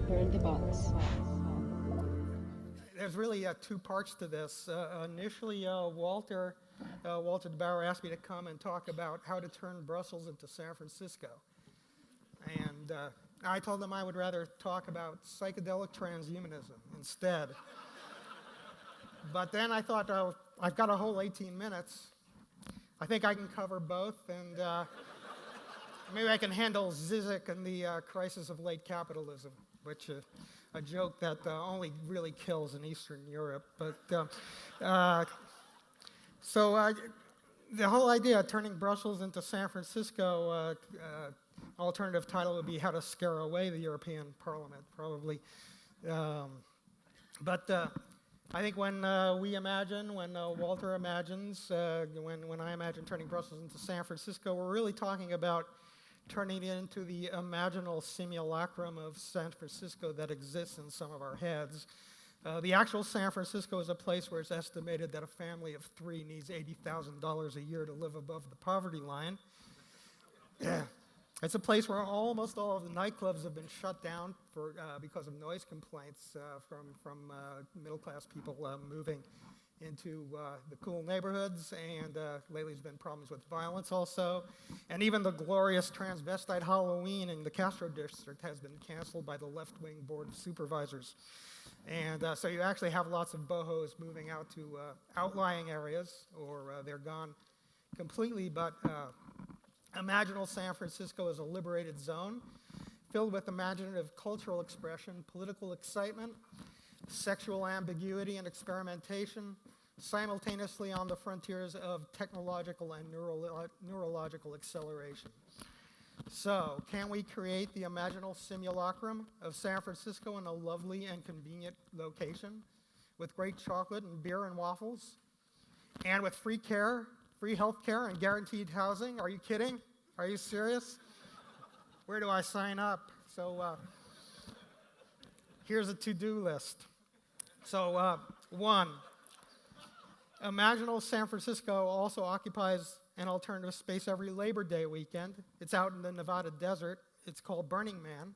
Bird the box. There's really two parts to this. Initially, Walter DeBauer asked me to come and talk about how to turn Brussels into San Francisco. And I told him I would rather talk about psychedelic transhumanism instead. But then I thought, I've got a whole 18 minutes. I think I can cover both, and maybe I can handle Zizek and the crisis of late capitalism, which a joke that only really kills in Eastern Europe. But so the whole idea of turning Brussels into San Francisco, alternative title would be How to Scare Away the European Parliament, probably. But I think when we imagine, when Walter imagines, when I imagine turning Brussels into San Francisco, we're really talking about turning it into the imaginal simulacrum of San Francisco that exists in some of our heads. The actual San Francisco is a place where it's estimated that a family of 3 needs $80,000 a year to live above the poverty line. Yeah. It's a place where almost all of the nightclubs have been shut down because of noise complaints from middle-class people moving into the cool neighborhoods, and lately there's been problems with violence also. And even the glorious transvestite Halloween in the Castro district has been canceled by the left-wing board of supervisors. And so you actually have lots of bohos moving out to outlying areas, or they're gone completely. But imaginal San Francisco is a liberated zone filled with imaginative cultural expression, political excitement, sexual ambiguity and experimentation, simultaneously on the frontiers of technological and neurological acceleration. So, can we create the imaginal simulacrum of San Francisco in a lovely and convenient location with great chocolate and beer and waffles, and with free care, free health care, and guaranteed housing? Are you kidding? Are you serious? Where do I sign up? So, here's a to-do list. So, 1, imaginal San Francisco also occupies an alternative space every Labor Day weekend. It's out in the Nevada desert. It's called Burning Man.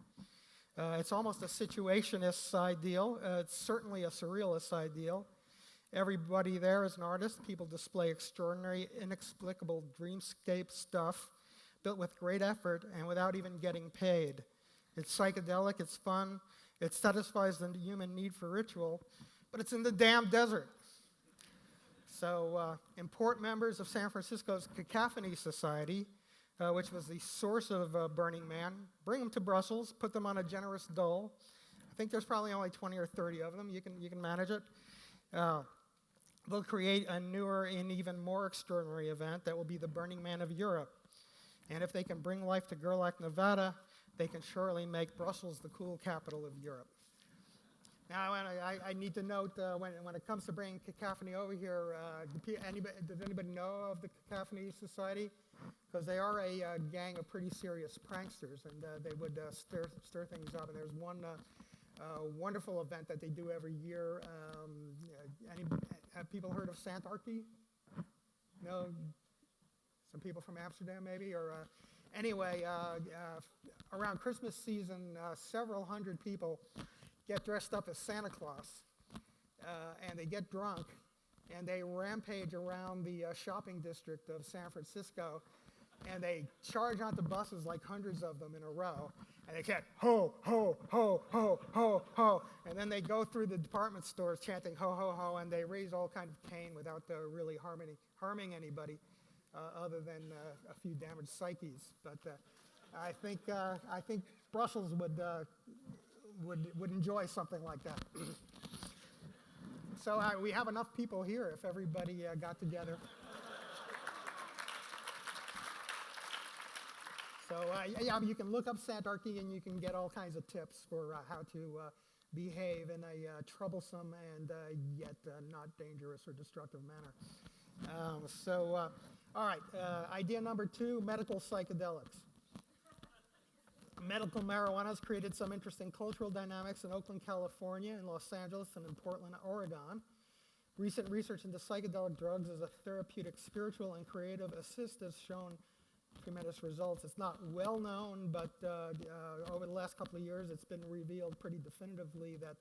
It's almost a situationist ideal. It's certainly a surrealist ideal. Everybody there is an artist. People display extraordinary, inexplicable dreamscape stuff built with great effort and without even getting paid. It's psychedelic, it's fun, it satisfies the human need for ritual, but it's in the damn desert. So import members of San Francisco's Cacophony Society, which was the source of Burning Man, bring them to Brussels, put them on a generous dole. I think there's probably only 20 or 30 of them. You can manage it. They'll create a newer and even more extraordinary event that will be the Burning Man of Europe. And if they can bring life to Gerlach, Nevada, they can surely make Brussels the cool capital of Europe. Now, I need to note, when it comes to bringing Cacophony over here, does anybody know of the Cacophony Society? Because they are a gang of pretty serious pranksters, and they would stir things up. And there's one wonderful event that they do every year. Have people heard of Santarchy? No? Some people from Amsterdam, maybe? Or anyway, around Christmas season, several hundred people get dressed up as Santa Claus, and they get drunk, and they rampage around the shopping district of San Francisco, and they charge onto buses, like hundreds of them in a row, and they chant, ho, ho, ho, ho, ho, ho, and then they go through the department stores chanting ho, ho, ho, and they raise all kinds of Cain without really harming anybody, other than a few damaged psyches. But I think Brussels would enjoy something like that. So we have enough people here if everybody got together. So yeah, you can look up Santarchy and you can get all kinds of tips for how to behave in a troublesome and yet not dangerous or destructive manner. All right, idea number 2, medical psychedelics. Medical marijuana has created some interesting cultural dynamics in Oakland, California, in Los Angeles, and in Portland, Oregon. Recent research into psychedelic drugs as a therapeutic, spiritual, and creative assist has shown tremendous results. It's not well known, but over the last couple of years, it's been revealed pretty definitively that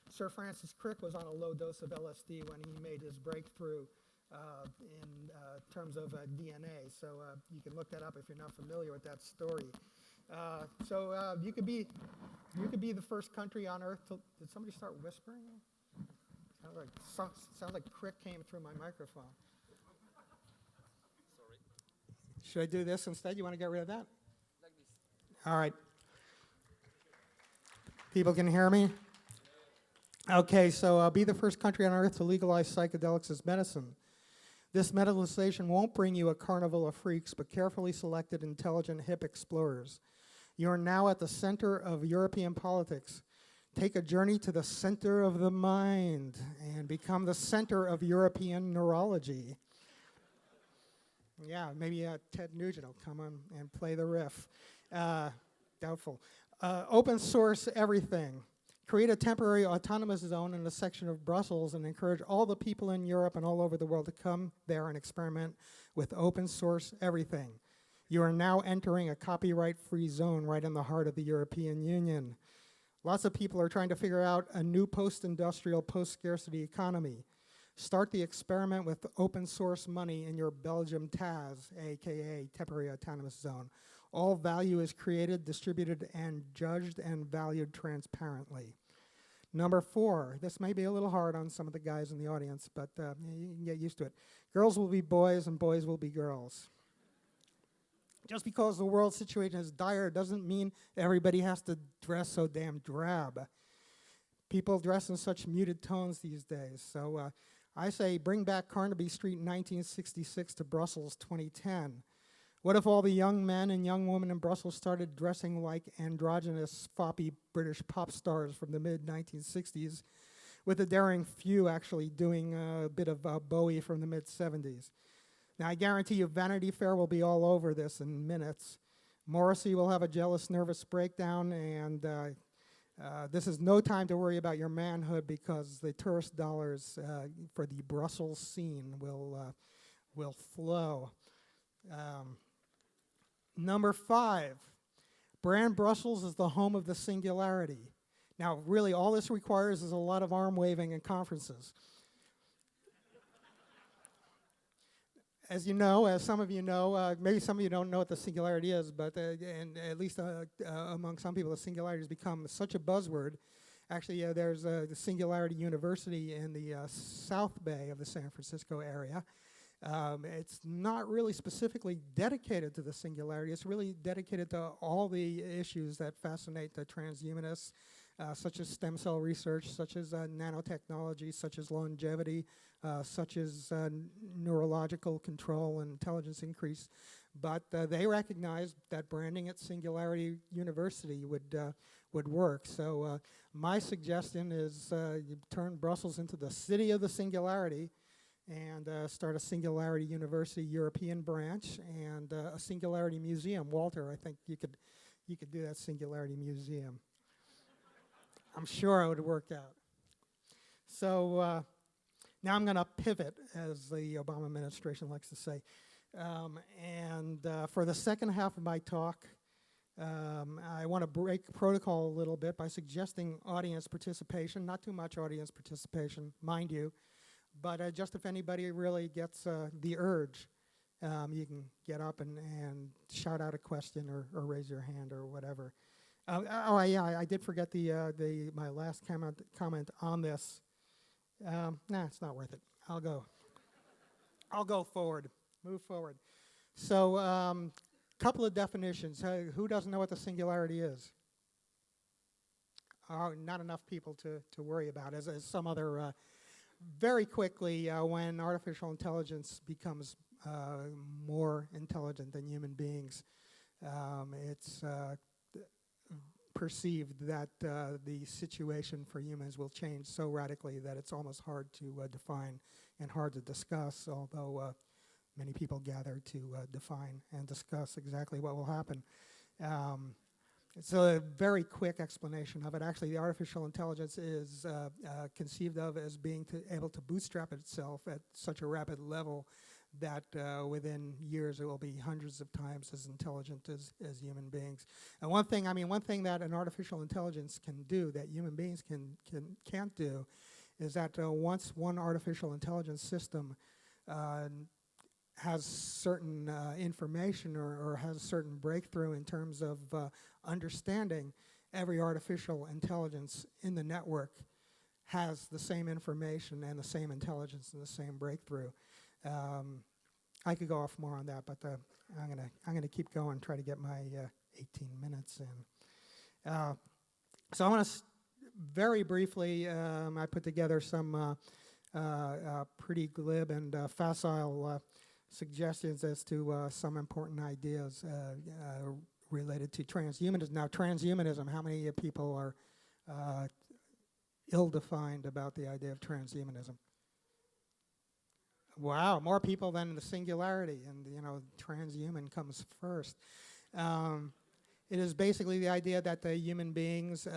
Sir Francis Crick was on a low dose of LSD when he made his breakthrough in terms of DNA. So you can look that up if you're not familiar with that story. So you could be the first country on Earth to. Did somebody start whispering? Sounds like Crick came through my microphone. Sorry. Should I do this instead? You want to get rid of that? Like this. All right. People can hear me? Okay, so be the first country on Earth to legalize psychedelics as medicine. This medicalization won't bring you a carnival of freaks, but carefully selected, intelligent, hip explorers. You are now at the center of European politics. Take a journey to the center of the mind and become the center of European neurology. Yeah, maybe Ted Nugent will come on and play the riff. Doubtful. Open source everything. Create a temporary autonomous zone in a section of Brussels and encourage all the people in Europe and all over the world to come there and experiment with open source everything. You are now entering a copyright-free zone right in the heart of the European Union. Lots of people are trying to figure out a new post-industrial, post-scarcity economy. Start the experiment with open source money in your Belgium TAZ, aka Temporary Autonomous Zone. All value is created, distributed, and judged and valued transparently. Number 4, this may be a little hard on some of the guys in the audience, but you can get used to it. Girls will be boys and boys will be girls. Just because the world situation is dire doesn't mean everybody has to dress so damn drab. People dress in such muted tones these days. So I say bring back Carnaby Street 1966 to Brussels 2010. What if all the young men and young women in Brussels started dressing like androgynous, foppy British pop stars from the mid-1960s, with a daring few actually doing a bit of Bowie from the mid-70s? Now, I guarantee you Vanity Fair will be all over this in minutes. Morrissey will have a jealous, nervous breakdown, and this is no time to worry about your manhood because the tourist dollars for the Brussels scene will flow. Number 5, brand Brussels is the home of the singularity. Now, really, all this requires is a lot of arm waving and conferences. As you know, as some of you know, maybe some of you don't know what the singularity is, but and at least among some people, the singularity has become such a buzzword. Actually, there's the Singularity University in the South Bay of the San Francisco area. It's not really specifically dedicated to the singularity. It's really dedicated to all the issues that fascinate the transhumanists, such as stem cell research, such as nanotechnology, such as longevity, such as neurological control and intelligence increase. But they recognized that branding at Singularity University would work. So my suggestion is you turn Brussels into the city of the singularity and start a Singularity University European branch and a Singularity Museum. Walter, I think you could do that Singularity Museum. I'm sure it would work out. So now I'm going to pivot, as the Obama administration likes to say. And for the second half of my talk, I want to break protocol a little bit by suggesting audience participation. Not too much audience participation, mind you, but just if anybody really gets the urge, you can get up and shout out a question or raise your hand or whatever. I did forget my last comment on this. Nah, it's not worth it. I'll go forward. Move forward. So, couple of definitions. Who doesn't know what the singularity is? Not enough people to worry about. As some other, very quickly, when artificial intelligence becomes more intelligent than human beings, it's perceived that the situation for humans will change so radically that it's almost hard to define and hard to discuss, although many people gather to define and discuss exactly what will happen. It's a very quick explanation of it. Actually, the artificial intelligence is conceived of as being able to bootstrap itself at such a rapid level that within years it will be hundreds of times as intelligent as human beings. And one thing that an artificial intelligence can do that human beings can't do is that once one artificial intelligence system has certain information or has a certain breakthrough in terms of understanding, every artificial intelligence in the network has the same information and the same intelligence and the same breakthrough. I could go off more on that, but I'm gonna keep going, try to get my 18 minutes in. So I want to very briefly, I put together some pretty glib and facile suggestions as to some important ideas related to transhumanism. Now, transhumanism, how many people are ill-defined about the idea of transhumanism? Wow, more people than the singularity, and transhuman comes first. It is basically the idea that the human beings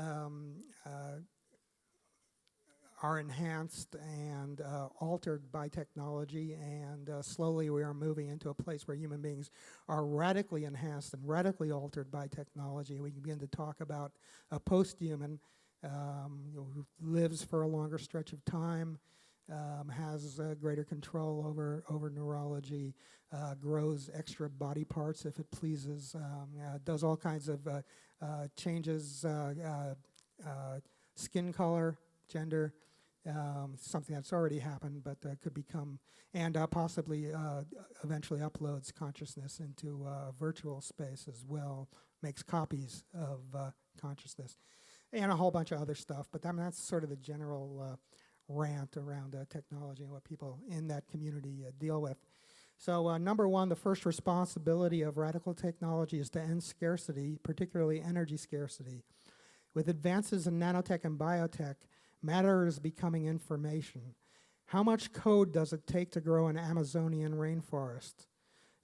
are enhanced and altered by technology, and slowly we are moving into a place where human beings are radically enhanced and radically altered by technology. We can begin to talk about a post-human who lives for a longer stretch of time, has greater control over neurology, grows extra body parts if it pleases, does all kinds of changes, skin color, gender, something that's already happened but could become, and possibly eventually uploads consciousness into virtual space as well, makes copies of consciousness, and a whole bunch of other stuff. But that's sort of the general rant around technology and what people in that community deal with. So number one, the first responsibility of radical technology is to end scarcity, particularly energy scarcity. With advances in nanotech and biotech, matter is becoming information. How much code does it take to grow an Amazonian rainforest?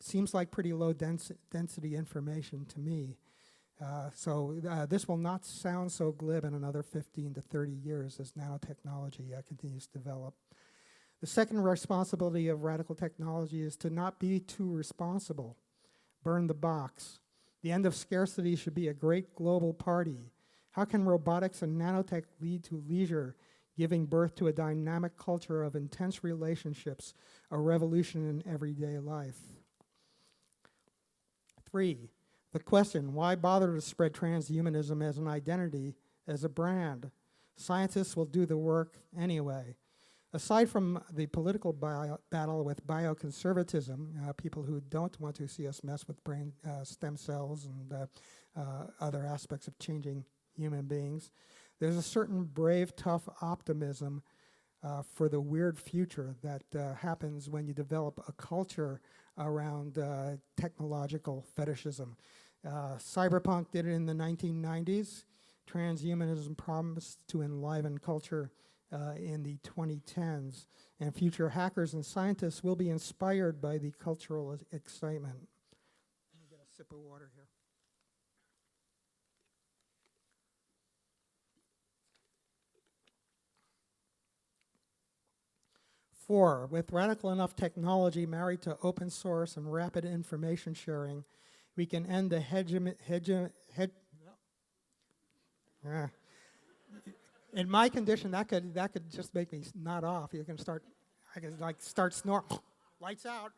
It seems like pretty low density information to me. So this will not sound so glib in another 15 to 30 years as nanotechnology continues to develop. The second responsibility of radical technology is to not be too responsible. Burn the box. The end of scarcity should be a great global party. How can robotics and nanotech lead to leisure, giving birth to a dynamic culture of intense relationships, a revolution in everyday life? 3, the question, why bother to spread transhumanism as an identity, as a brand? Scientists will do the work anyway. Aside from the political battle with bioconservatism, people who don't want to see us mess with brain stem cells and other aspects of changing human beings, there's a certain brave, tough optimism for the weird future that happens when you develop a culture around technological fetishism. Cyberpunk did it in the 1990s. Transhumanism promised to enliven culture in the 2010s. And future hackers and scientists will be inspired by the cultural excitement. Let me get a sip of water here. 4, with radical enough technology married to open source and rapid information sharing, we can end the in my condition, that could just make me nod off. I could like start snoring. Lights out.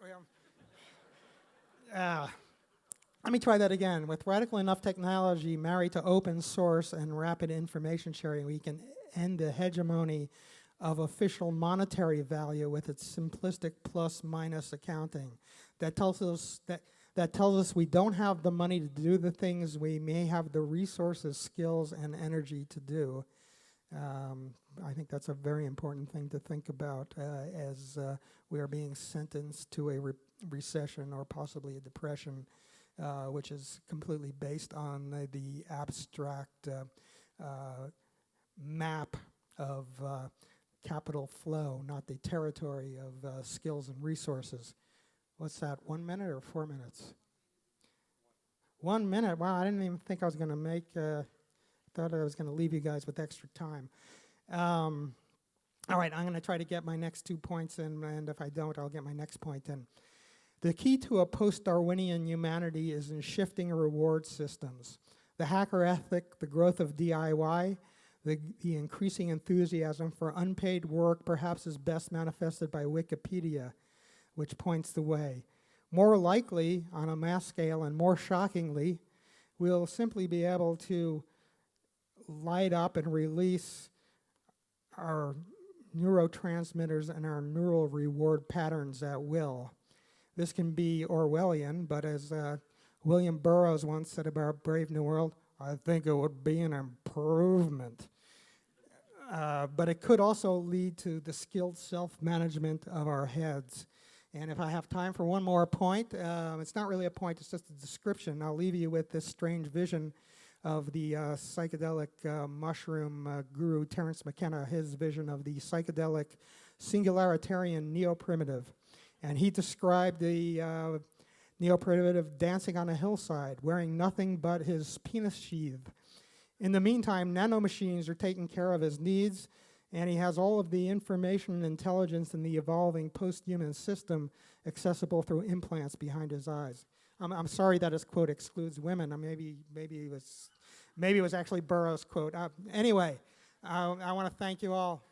Let me try that again. With radical enough technology married to open source and rapid information sharing, we can end the hegemony of official monetary value with its simplistic plus-minus accounting that tells us we don't have the money to do the things we may have the resources, skills, and energy to do. I think that's a very important thing to think about as we are being sentenced to a recession or possibly a depression, which is completely based on the abstract map of capital flow, not the territory of skills and resources. What's that, 1 minute or 4 minutes? 1 minute. Wow, I didn't even think I was going to make, thought I was going to leave you guys with extra time. All right, I'm going to try to get my next 2 points in, and if I don't, I'll get my next point in. The key to a post-Darwinian humanity is in shifting reward systems. The hacker ethic, the growth of DIY, the increasing enthusiasm for unpaid work perhaps is best manifested by Wikipedia, which points the way. More likely, on a mass scale, and more shockingly, we'll simply be able to light up and release our neurotransmitters and our neural reward patterns at will. This can be Orwellian, but as William Burroughs once said about Brave New World, I think it would be an improvement. But it could also lead to the skilled self-management of our heads. And if I have time for one more point, it's not really a point, it's just a description. I'll leave you with this strange vision of the psychedelic mushroom guru Terence McKenna, his vision of the psychedelic singularitarian neo-primitive. And he described the neo-primitive dancing on a hillside, wearing nothing but his penis sheath. In the meantime, nanomachines are taking care of his needs, and he has all of the information and intelligence in the evolving post-human system accessible through implants behind his eyes. I'm sorry that his quote excludes women. Maybe it was actually Burroughs' quote. Anyway, I want to thank you all.